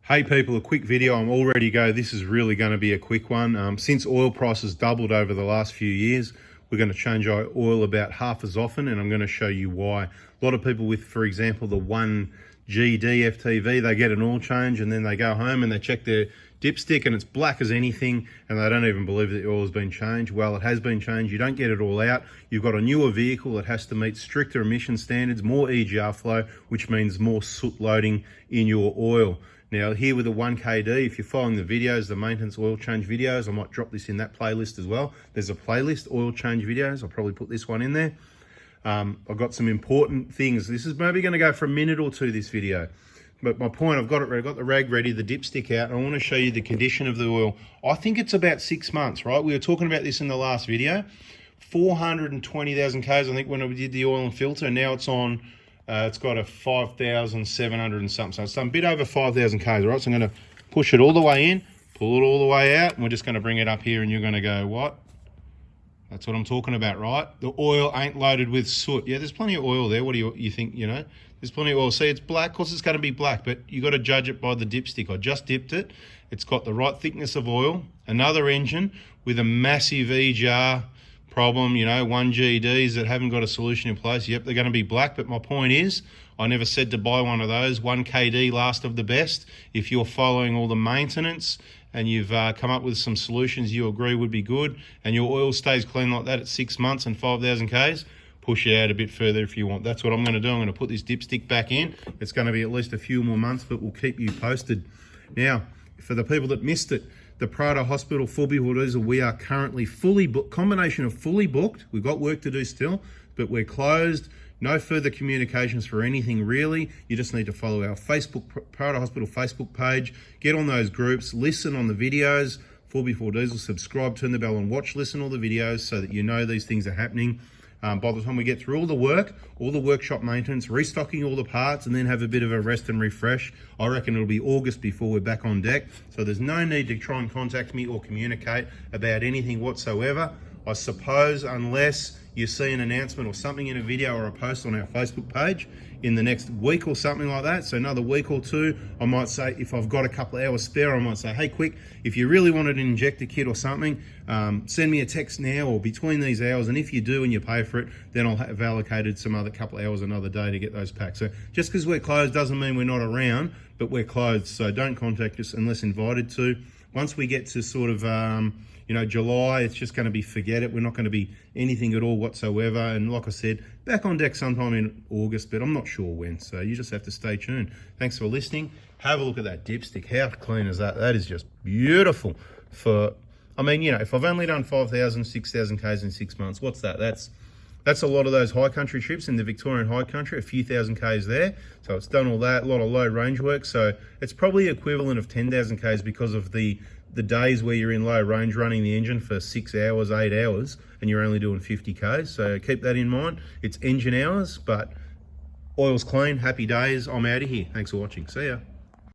Hey people, a quick video. I'm all ready to go. This is really going to be a quick one. Since oil prices doubled over the last few years, we're going to change our oil about half as often, and I'm going to show you why. A lot of people with, for example, the 1G DFTV, they get an oil change and then they go home and they check their dipstick and it's black as anything and they don't even believe that the oil has been changed. Well, it has been changed. You don't get it all out. You've got a newer vehicle that has to meet stricter emission standards, more EGR flow, which means more soot loading in your oil. Now here with the 1KD, if you're following the videos, the maintenance oil change videos, I might drop this in that playlist as well. There's a playlist, oil change videos. I'll probably put this one in there. I've got some important things. This is maybe going to go for a minute or two, this video. But my point, I've got it ready, got the rag ready, the dipstick out, and I want to show you the condition of the oil. I think it's about 6 months, right? We were talking about this in the last video. 420,000 Ks, I think, when we did the oil and filter. Now it's on... it's got a 5,700 and something. So it's done a bit over 5,000 Ks, right? So I'm going to push it all the way in, pull it all the way out, and we're just going to bring it up here and you're going to go, what? That's what I'm talking about, right? The oil ain't loaded with soot. Yeah, there's plenty of oil there. What do you think, you know? There's plenty of oil. See, it's black. Of course, it's going to be black, but you got to judge it by the dipstick. I just dipped it. It's got the right thickness of oil. Another engine with a massive EGR problem, you know, 1GDs that haven't got a solution in place. Yep, they're going to be black, but my point is, I never said to buy one of those. 1KD, last of the best. If you're following all the maintenance and you've come up with some solutions you agree would be good, and your oil stays clean like that at 6 months and 5,000 Ks, push it out a bit further if you want. That's what I'm going to do. I'm going to put this dipstick back in. It's going to be at least a few more months, but we'll keep you posted. Now, for the people that missed it, the Prado Hospital full before diesel, we are currently fully booked, combination of fully booked. We've got work to do still, but we're closed. No further communications for anything really. You just need to follow our Facebook, Prado Hospital Facebook page, get on those groups, listen on the videos, full before diesel, subscribe, turn the bell and watch, listen all the videos so that you know these things are happening. By the time we get through all the work, all the workshop maintenance, restocking all the parts, and then have a bit of a rest and refresh, I reckon it'll be August before we're back on deck. So there's no need to try and contact me or communicate about anything whatsoever. I suppose unless you see an announcement or something in a video or a post on our Facebook page in the next week or something like that, so another week or two, I might say, if I've got a couple of hours spare, I might say, hey, quick, if you really wanted an injector kit or something, send me a text now or between these hours, and if you do and you pay for it, then I'll have allocated some other couple of hours another day to get those packs. So just because we're closed doesn't mean we're not around, but we're closed, so don't contact us unless invited to. Once we get to sort of you know, July, it's just going to be forget it. We're not going to be anything at all whatsoever. And like I said, back on deck sometime in August, but I'm not sure when. So you just have to stay tuned. Thanks for listening. Have a look at that dipstick. How clean is that? That is just beautiful. I mean, you know, if I've only done 5,000, 6,000 Ks in 6 months, what's that? That's a lot of those high country trips in the Victorian high country, a few thousand Ks there. So it's done all that, a lot of low range work. So it's probably equivalent of 10,000 Ks because of the days where you're in low range running the engine for 6 hours, 8 hours, and you're only doing 50 Ks. So keep that in mind. It's engine hours, but oil's clean, happy days. I'm out of here. Thanks for watching. See ya.